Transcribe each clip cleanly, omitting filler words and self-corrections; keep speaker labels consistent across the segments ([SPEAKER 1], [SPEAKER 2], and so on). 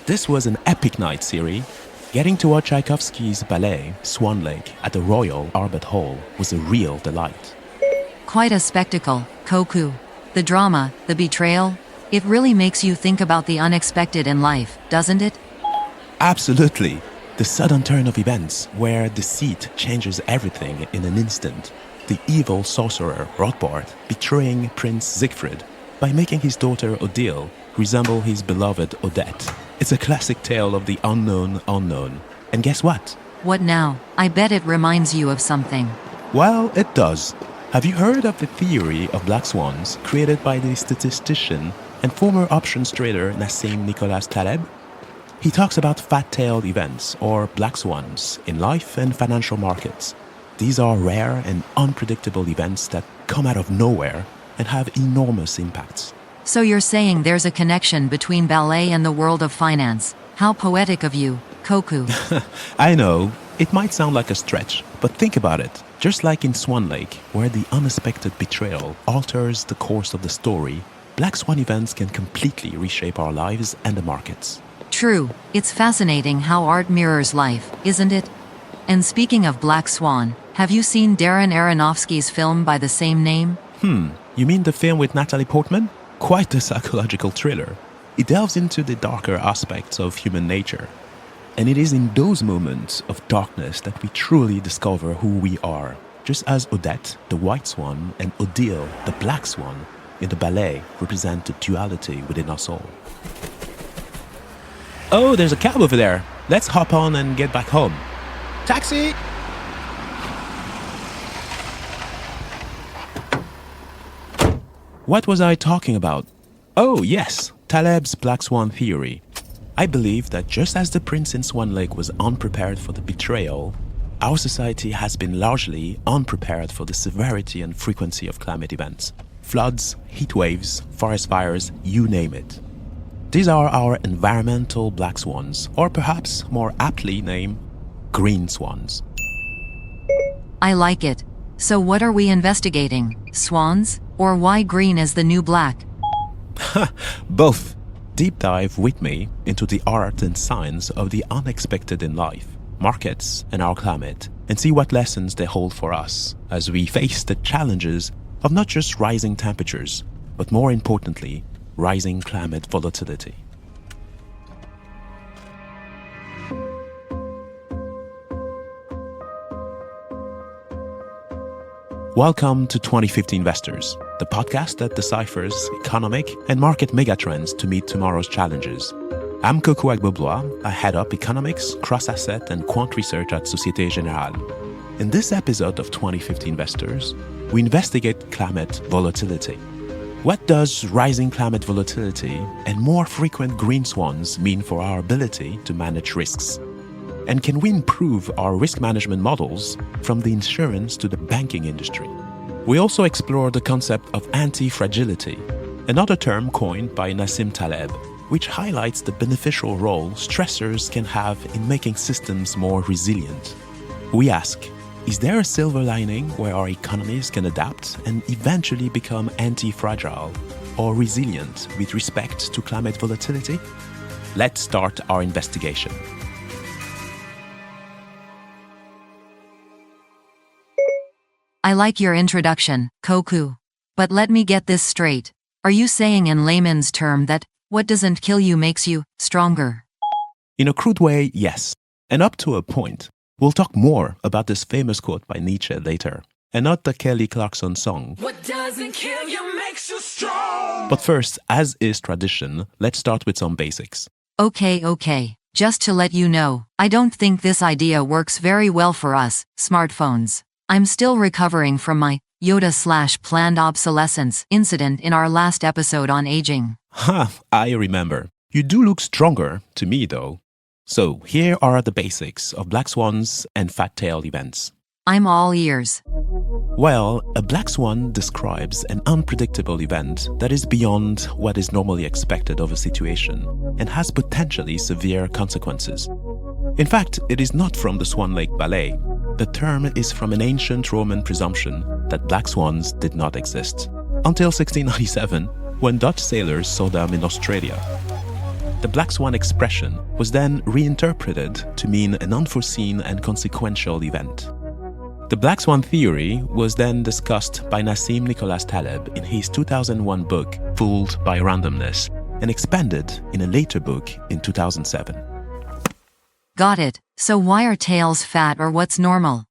[SPEAKER 1] This was an epic night, Siri. Getting to watch Tchaikovsky's ballet, Swan Lake, at the Royal Albert Hall was a real delight.
[SPEAKER 2] Quite a spectacle, Kokou. The drama, the betrayal, it really makes you think about the unexpected in life, doesn't it?
[SPEAKER 1] Absolutely. The sudden turn of events, where deceit changes everything in an instant. The evil sorcerer Rothbard betraying Prince Siegfried by making his daughter Odile resemble his beloved Odette. It's a classic tale of the unknown unknown. And guess what?
[SPEAKER 2] What now? I bet it reminds you of something.
[SPEAKER 1] Well, it does. Have you heard of the theory of Black Swans created by the statistician and former options trader Nassim Nicholas Taleb? He talks about fat-tailed events, or black swans, in life and financial markets. These are rare and unpredictable events that come out of nowhere and have enormous impacts.
[SPEAKER 2] So you're saying there's a connection between ballet and the world of finance. How poetic of you, Kokou.
[SPEAKER 1] I know, it might sound like a stretch, but think about it. Just like in Swan Lake, where the unexpected betrayal alters the course of the story, Black Swan events can completely reshape our lives and the markets.
[SPEAKER 2] True, it's fascinating how art mirrors life, isn't it? And speaking of Black Swan, have you seen Darren Aronofsky's film by the same name?
[SPEAKER 1] You mean the film with Natalie Portman? Quite a psychological thriller. It delves into the darker aspects of human nature. And it is in those moments of darkness that we truly discover who we are. Just as Odette, the white swan, and Odile, the black swan, in the ballet represent the duality within us all. Oh, there's a cab over there. Let's hop on and get back home. Taxi! What was I talking about? Oh, yes, Taleb's Black Swan theory. I believe that just as the prince in Swan Lake was unprepared for the betrayal, our society has been largely unprepared for the severity and frequency of climate events. Floods, heat waves, forest fires, you name it. These are our environmental black swans, or perhaps more aptly named green swans.
[SPEAKER 2] I like it. So what are we investigating? Swans? Or why green is the new black?
[SPEAKER 1] Both. Deep dive with me into the art and science of the unexpected in life, markets, and our climate, and see what lessons they hold for us as we face the challenges of not just rising temperatures, but more importantly, rising climate volatility. Welcome to 2050 Investors, the podcast that deciphers economic and market megatrends to meet tomorrow's challenges. I'm Kokou Agbo-Bloua. I head up economics, cross-asset, and quant research at Société Générale. In this episode of 2050 Investors, we investigate climate volatility. What does rising climate volatility and more frequent green swans mean for our ability to manage risks? And can we improve our risk management models from the insurance to the banking industry? We also explore the concept of antifragility, another term coined by Nassim Taleb, which highlights the beneficial role stressors can have in making systems more resilient. We ask, is there a silver lining where our economies can adapt and eventually become anti-fragile or resilient with respect to climate volatility? Let's start our investigation.
[SPEAKER 2] I like your introduction, Kokou. But let me get this straight. Are you saying in layman's term that what doesn't kill you makes you stronger?
[SPEAKER 1] In a crude way, yes. And up to a point. We'll talk more about this famous quote by Nietzsche later, and not the Kelly Clarkson song.
[SPEAKER 3] What doesn't kill you makes you strong.
[SPEAKER 1] But first, as is tradition, let's start with some basics.
[SPEAKER 2] Okay. Just to let you know, I don't think this idea works very well for us, smartphones. I'm still recovering from my Yoda/planned obsolescence incident in our last episode on aging.
[SPEAKER 1] I remember. You do look stronger to me, though. So here are the basics of black swans and fat-tailed events.
[SPEAKER 2] I'm all ears.
[SPEAKER 1] Well, a black swan describes an unpredictable event that is beyond what is normally expected of a situation and has potentially severe consequences. In fact, it is not from the Swan Lake ballet. The term is from an ancient Roman presumption that black swans did not exist, until 1697, when Dutch sailors saw them in Australia. The Black Swan expression was then reinterpreted to mean an unforeseen and consequential event. The Black Swan theory was then discussed by Nassim Nicholas Taleb in his 2001 book, Fooled by Randomness, and expanded in a later book in 2007.
[SPEAKER 2] Got it. So why are tails fat or what's normal?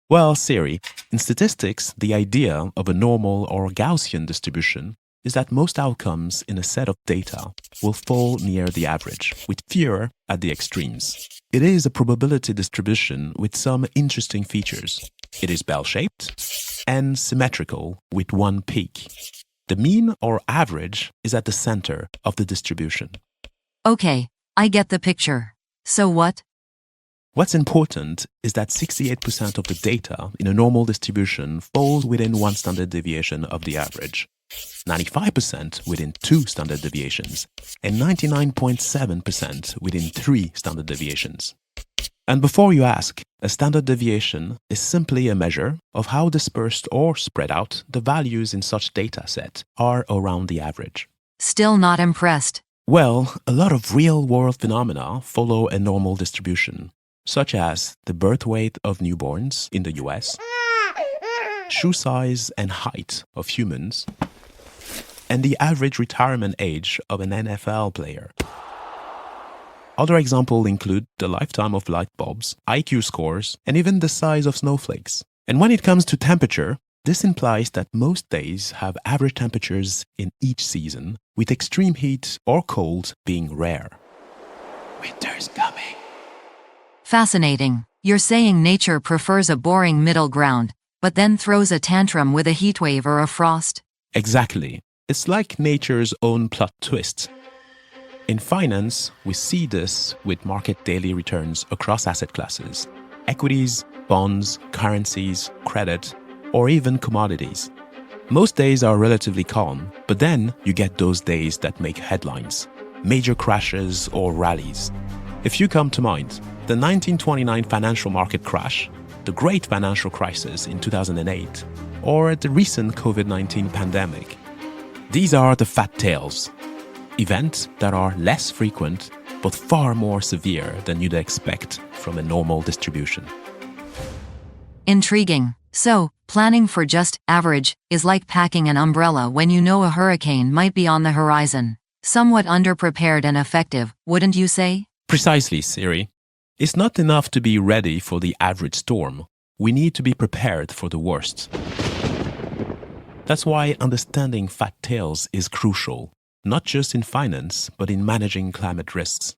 [SPEAKER 1] Well, Siri, in statistics, the idea of a normal or Gaussian distribution is that most outcomes in a set of data will fall near the average, with fewer at the extremes. It is a probability distribution with some interesting features. It is bell-shaped and symmetrical with one peak. The mean or average is at the center of the distribution.
[SPEAKER 2] Okay, I get the picture. So what?
[SPEAKER 1] What's important is that 68% of the data in a normal distribution falls within one standard deviation of the average, 95% within 2 standard deviations, and 99.7% within 3 standard deviations. And before you ask, a standard deviation is simply a measure of how dispersed or spread out the values in such data set are around the average.
[SPEAKER 2] Still not impressed.
[SPEAKER 1] Well, a lot of real-world phenomena follow a normal distribution, such as the birth weight of newborns in the US, shoe size and height of humans, and the average retirement age of an NFL player. Other examples include the lifetime of light bulbs, IQ scores, and even the size of snowflakes. And when it comes to temperature, this implies that most days have average temperatures in each season, with extreme heat or cold being rare. Winter's coming.
[SPEAKER 2] Fascinating. You're saying nature prefers a boring middle ground, but then throws a tantrum with a heatwave or a frost?
[SPEAKER 1] Exactly. It's like nature's own plot twist. In finance, we see this with market daily returns across asset classes, equities, bonds, currencies, credit, or even commodities. Most days are relatively calm, but then you get those days that make headlines, major crashes or rallies. A few come to mind: the 1929 financial market crash, the Great Financial Crisis in 2008, or the recent COVID-19 pandemic. These are the fat tails, events that are less frequent but far more severe than you'd expect from a normal distribution.
[SPEAKER 2] Intriguing. So, planning for just average is like packing an umbrella when you know a hurricane might be on the horizon. Somewhat underprepared and effective, wouldn't you say?
[SPEAKER 1] Precisely, Siri. It's not enough to be ready for the average storm. We need to be prepared for the worst. That's why understanding fat tails is crucial, not just in finance, but in managing climate risks.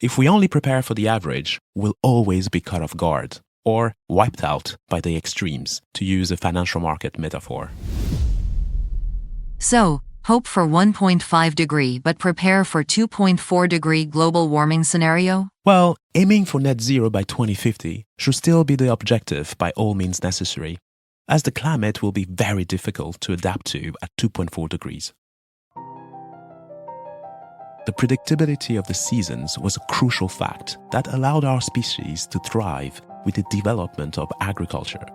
[SPEAKER 1] If we only prepare for the average, we'll always be caught off guard, or wiped out by the extremes, to use a financial market metaphor.
[SPEAKER 2] So, hope for 1.5 degree but prepare for 2.4 degree global warming scenario?
[SPEAKER 1] Well, aiming for net zero by 2050 should still be the objective by all means necessary, as the climate will be very difficult to adapt to at 2.4 degrees. The predictability of the seasons was a crucial fact that allowed our species to thrive with the development of agriculture.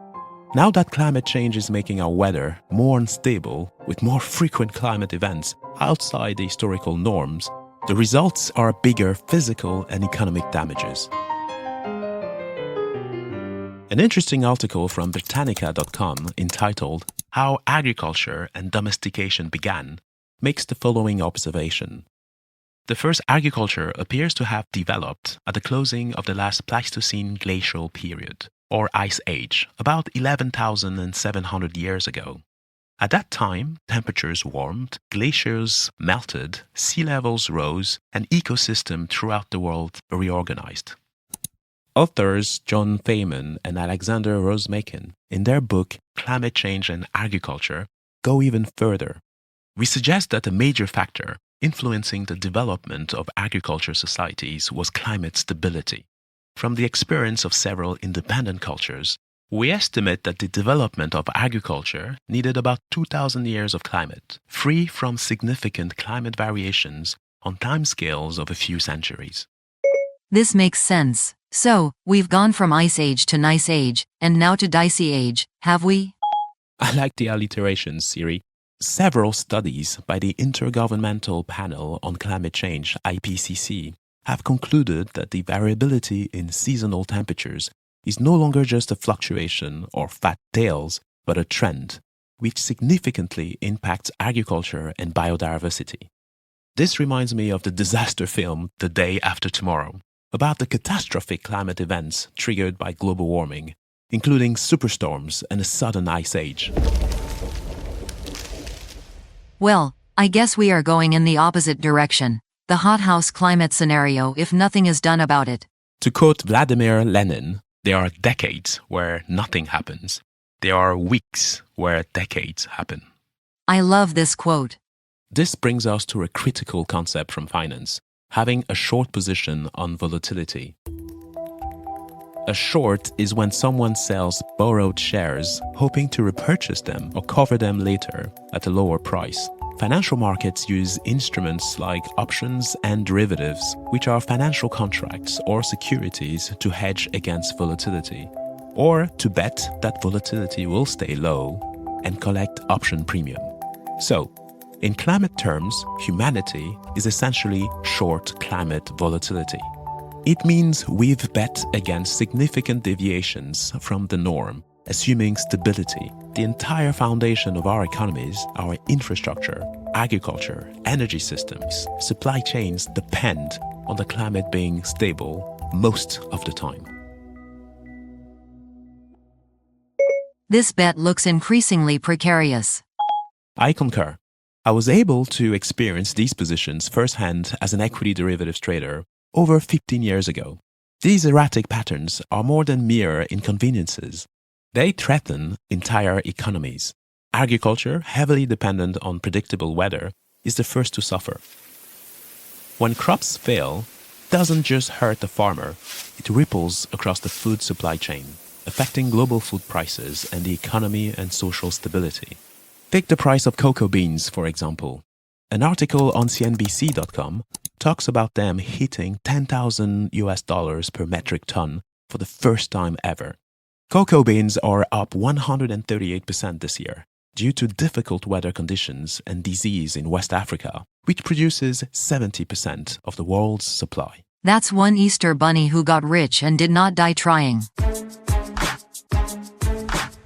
[SPEAKER 1] Now that climate change is making our weather more unstable, with more frequent climate events outside the historical norms, the results are bigger physical and economic damages. An interesting article from Britannica.com entitled "How Agriculture and Domestication Began" makes the following observation. The first agriculture appears to have developed at the closing of the last Pleistocene glacial period, or Ice Age, about 11,700 years ago. At that time, temperatures warmed, glaciers melted, sea levels rose, and ecosystems throughout the world reorganized. Authors John Feynman and Alexander Rosemakin, in their book Climate Change and Agriculture, go even further. We suggest that a major factor influencing the development of agriculture societies was climate stability. From the experience of several independent cultures, we estimate that the development of agriculture needed about 2,000 years of climate, free from significant climate variations on timescales of a few centuries.
[SPEAKER 2] This makes sense. So, we've gone from Ice Age to Nice Age, and now to Dicey Age, have we?
[SPEAKER 1] I like the alliteration, Siri. Several studies by the Intergovernmental Panel on Climate Change, IPCC, have concluded that the variability in seasonal temperatures is no longer just a fluctuation or fat tails, but a trend, which significantly impacts agriculture and biodiversity. This reminds me of the disaster film The Day After Tomorrow, about the catastrophic climate events triggered by global warming, including superstorms and a sudden ice age.
[SPEAKER 2] Well, I guess we are going in the opposite direction. The hothouse climate scenario if nothing is done about it.
[SPEAKER 1] To quote Vladimir Lenin, there are decades where nothing happens. There are weeks where decades happen.
[SPEAKER 2] I love this quote.
[SPEAKER 1] This brings us to a critical concept from finance, having a short position on volatility. A short is when someone sells borrowed shares, hoping to repurchase them or cover them later at a lower price. Financial markets use instruments like options and derivatives, which are financial contracts or securities to hedge against volatility, or to bet that volatility will stay low and collect option premium. So, in climate terms, humanity is essentially short climate volatility. It means we've bet against significant deviations from the norm, assuming stability. The entire foundation of our economies, our infrastructure, agriculture, energy systems, supply chains depend on the climate being stable most of the time.
[SPEAKER 2] This bet looks increasingly precarious.
[SPEAKER 1] I concur. I was able to experience these positions firsthand as an equity derivatives trader over 15 years ago. These erratic patterns are more than mere inconveniences. They threaten entire economies. Agriculture, heavily dependent on predictable weather, is the first to suffer. When crops fail, it doesn't just hurt the farmer, it ripples across the food supply chain, affecting global food prices and the economy and social stability. Take the price of cocoa beans, for example. An article on CNBC.com talks about them hitting $10,000 per metric ton for the first time ever. Cocoa beans are up 138% this year due to difficult weather conditions and disease in West Africa, which produces 70% of the world's supply.
[SPEAKER 2] That's one Easter bunny who got rich and did not die trying.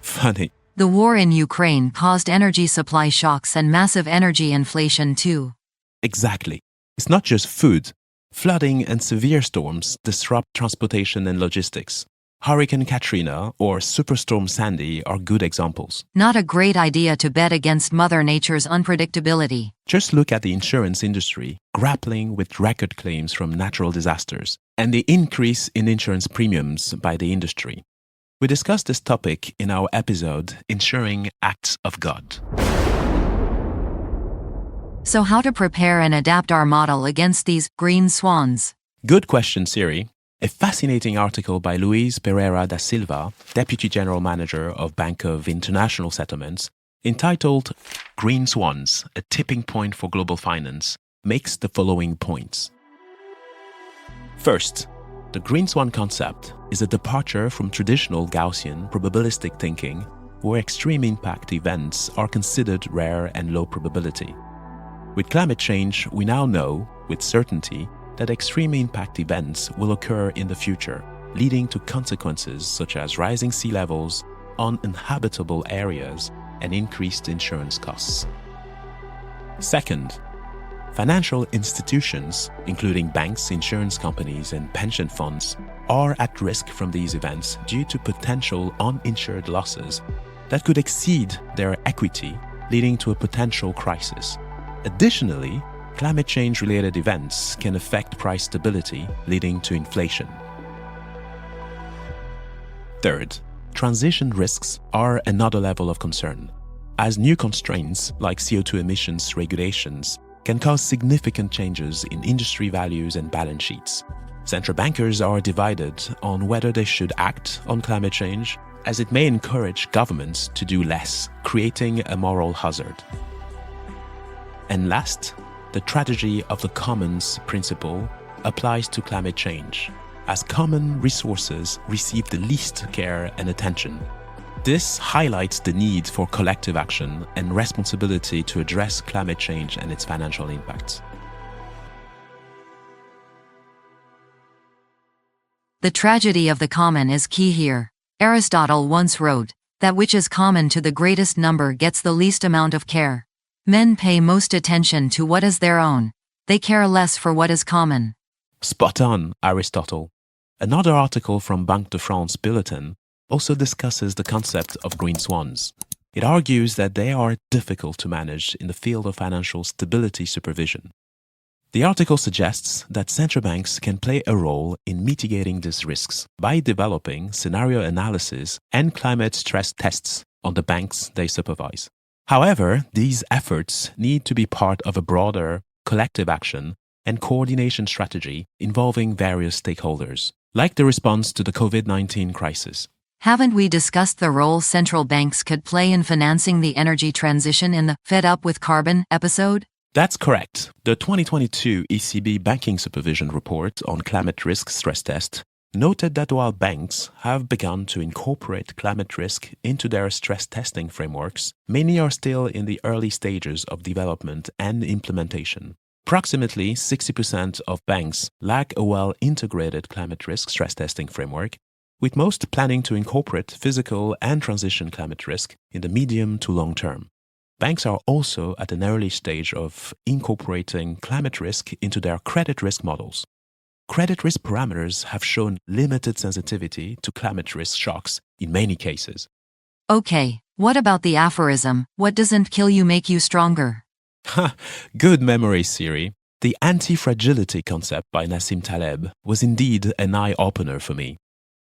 [SPEAKER 1] Funny.
[SPEAKER 2] The war in Ukraine caused energy supply shocks and massive energy inflation too.
[SPEAKER 1] Exactly. It's not just food. Flooding and severe storms disrupt transportation and logistics. Hurricane Katrina or Superstorm Sandy are good examples.
[SPEAKER 2] Not a great idea to bet against Mother Nature's unpredictability.
[SPEAKER 1] Just look at the insurance industry grappling with record claims from natural disasters and the increase in insurance premiums by the industry. We discussed this topic in our episode, Insuring Acts of God.
[SPEAKER 2] So how to prepare and adapt our model against these green swans?
[SPEAKER 1] Good question, Siri. A fascinating article by Luis Pereira da Silva, Deputy General Manager of Bank of International Settlements, entitled Green Swans, a Tipping Point for Global Finance, makes the following points. First, the green swan concept is a departure from traditional Gaussian probabilistic thinking, where extreme impact events are considered rare and low probability. With climate change, we now know, with certainty, that extreme impact events will occur in the future, leading to consequences such as rising sea levels, uninhabitable areas, and increased insurance costs. Second, financial institutions, including banks, insurance companies, and pension funds, are at risk from these events due to potential uninsured losses that could exceed their equity, leading to a potential crisis. Additionally, climate change-related events can affect price stability, leading to inflation. Third, transition risks are another level of concern, as new constraints like CO2 emissions regulations can cause significant changes in industry values and balance sheets. Central bankers are divided on whether they should act on climate change, as it may encourage governments to do less, creating a moral hazard. And last, the tragedy of the commons principle applies to climate change, as common resources receive the least care and attention. This highlights the need for collective action and responsibility to address climate change and its financial impacts.
[SPEAKER 2] The tragedy of the common is key here. Aristotle once wrote, "That which is common to the greatest number gets the least amount of care." Men pay most attention to what is their own. They care less for what is common.
[SPEAKER 1] Spot on, Aristotle. Another article from Banque de France Bulletin also discusses the concept of green swans. It argues that they are difficult to manage in the field of financial stability supervision. The article suggests that central banks can play a role in mitigating these risks by developing scenario analysis and climate stress tests on the banks they supervise. However, these efforts need to be part of a broader collective action and coordination strategy involving various stakeholders, like the response to the COVID-19 crisis.
[SPEAKER 2] Haven't we discussed the role central banks could play in financing the energy transition in the Fed Up with Carbon episode?
[SPEAKER 1] That's correct. The 2022 ECB Banking Supervision Report on Climate Risk Stress Test noted that while banks have begun to incorporate climate risk into their stress testing frameworks, many are still in the early stages of development and implementation. Approximately 60% of banks lack a well-integrated climate risk stress testing framework, with most planning to incorporate physical and transition climate risk in the medium to long term. Banks are also at an early stage of incorporating climate risk into their credit risk models. Credit risk parameters have shown limited sensitivity to climate risk shocks in many cases.
[SPEAKER 2] Okay, what about the aphorism, "What doesn't kill you make you stronger"?
[SPEAKER 1] Good memory, Siri. The antifragility concept by Nassim Taleb was indeed an eye-opener for me.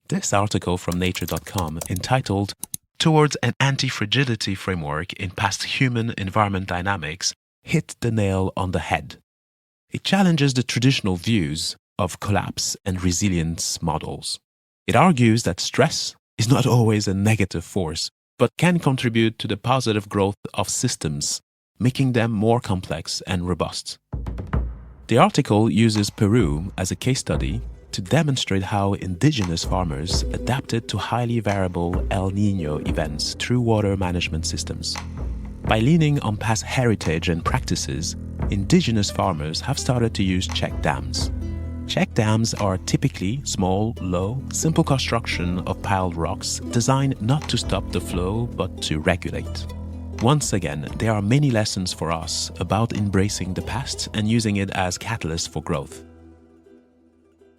[SPEAKER 1] This article from Nature.com, entitled "Towards an Antifragility Framework in Past Human Environment Dynamics," hit the nail on the head. It challenges the traditional views of collapse and resilience models. It argues that stress is not always a negative force, but can contribute to the positive growth of systems, making them more complex and robust. The article uses Peru as a case study to demonstrate how indigenous farmers adapted to highly variable El Niño events through water management systems. By leaning on past heritage and practices, indigenous farmers have started to use check dams. Check dams are typically small, low, simple construction of piled rocks designed not to stop the flow but to regulate. Once again, there are many lessons for us about embracing the past and using it as catalyst for growth.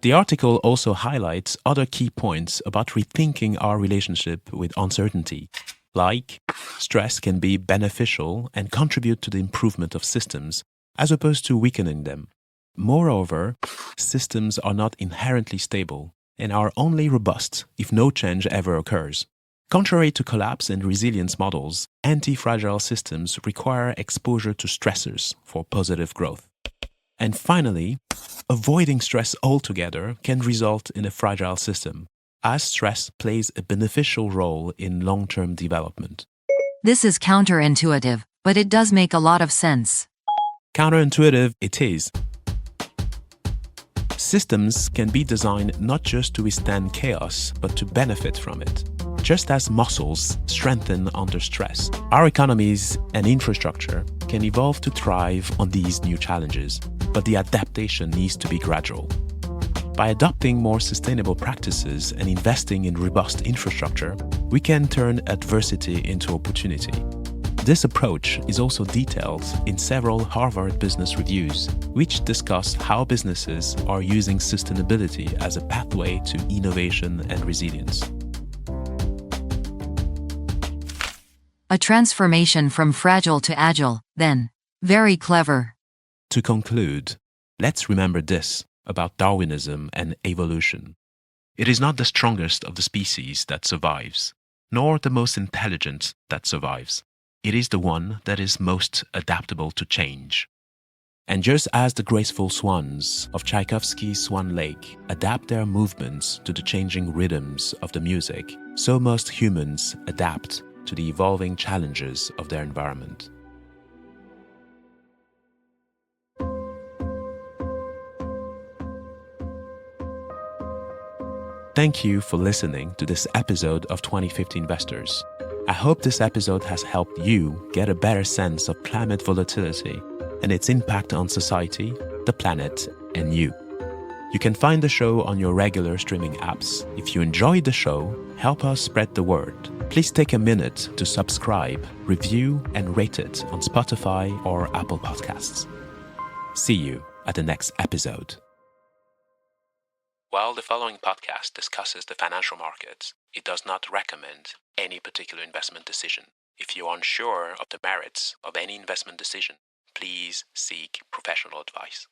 [SPEAKER 1] The article also highlights other key points about rethinking our relationship with uncertainty, like stress can be beneficial and contribute to the improvement of systems, as opposed to weakening them. Moreover, systems are not inherently stable and are only robust if no change ever occurs. Contrary to collapse and resilience models, anti-fragile systems require exposure to stressors for positive growth. And finally, avoiding stress altogether can result in a fragile system, as stress plays a beneficial role in long-term development.
[SPEAKER 2] This is counterintuitive, but it does make a lot of sense.
[SPEAKER 1] Counterintuitive it is. Systems can be designed not just to withstand chaos, but to benefit from it. Just as muscles strengthen under stress, our economies and infrastructure can evolve to thrive on these new challenges, but the adaptation needs to be gradual. By adopting more sustainable practices and investing in robust infrastructure, we can turn adversity into opportunity. This approach is also detailed in several Harvard Business Reviews, which discuss how businesses are using sustainability as a pathway to innovation and resilience.
[SPEAKER 2] A transformation from fragile to agile, then. Very clever.
[SPEAKER 1] To conclude, let's remember this about Darwinism and evolution. It is not the strongest of the species that survives, nor the most intelligent that survives. It is the one that is most adaptable to change. And just as the graceful swans of Tchaikovsky's Swan Lake adapt their movements to the changing rhythms of the music, so must humans adapt to the evolving challenges of their environment. Thank you for listening to this episode of 2050 Investors. I hope this episode has helped you get a better sense of climate volatility and its impact on society, the planet, and you. You can find the show on your regular streaming apps. If you enjoyed the show, help us spread the word. Please take a minute to subscribe, review, and rate it on Spotify or Apple Podcasts. See you at the next episode. While the following podcast discusses the financial markets, it does not recommend any particular investment decision. If you are unsure of the merits of any investment decision, please seek professional advice.